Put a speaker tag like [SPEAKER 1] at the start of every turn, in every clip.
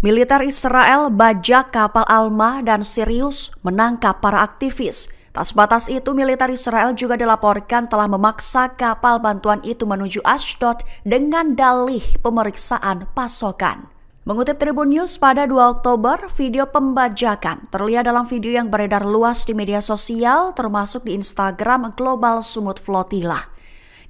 [SPEAKER 1] Militer Israel bajak kapal Alma dan Sirius menangkap para aktivis. Tak sebatas itu, militer Israel juga dilaporkan telah memaksa kapal bantuan itu menuju Ashdod dengan dalih pemeriksaan pasokan. Mengutip Tribun News pada 2 Oktober, video pembajakan terlihat dalam video yang beredar luas di media sosial termasuk di Instagram Global Sumut Flotilla.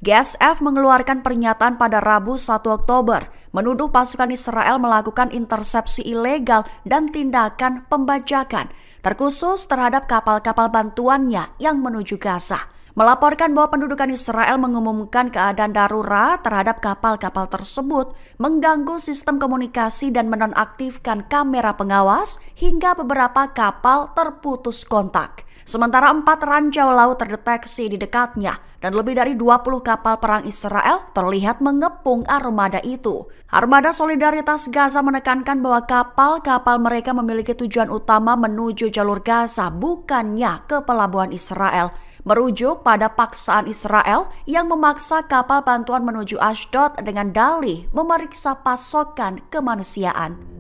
[SPEAKER 1] GSF mengeluarkan pernyataan pada Rabu 1 Oktober menuduh pasukan Israel melakukan intersepsi ilegal dan tindakan pembajakan, terkhusus terhadap kapal-kapal bantuannya yang menuju Gaza. Melaporkan bahwa pendudukan Israel mengumumkan keadaan darurat terhadap kapal-kapal tersebut, mengganggu sistem komunikasi dan menonaktifkan kamera pengawas hingga beberapa kapal terputus kontak. Sementara 4 ranjau laut terdeteksi di dekatnya dan lebih dari 20 kapal perang Israel terlihat mengepung armada itu. Armada Solidaritas Gaza menekankan bahwa kapal-kapal mereka memiliki tujuan utama menuju jalur Gaza, bukannya ke pelabuhan Israel. Merujuk pada paksaan Israel yang memaksa kapal bantuan menuju Ashdod dengan dalih memeriksa pasokan kemanusiaan.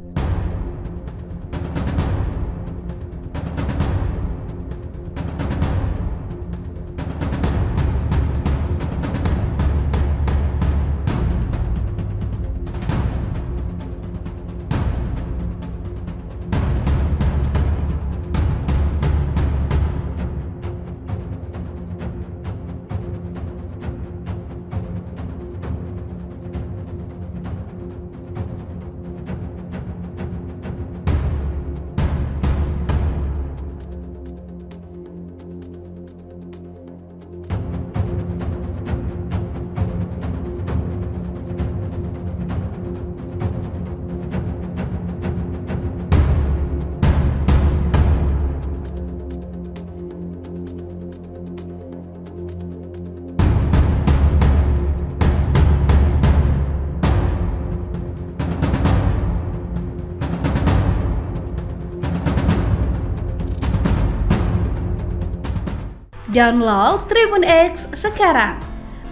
[SPEAKER 2] Download Tribun X sekarang,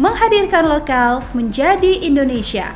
[SPEAKER 2] menghadirkan lokal menjadi Indonesia.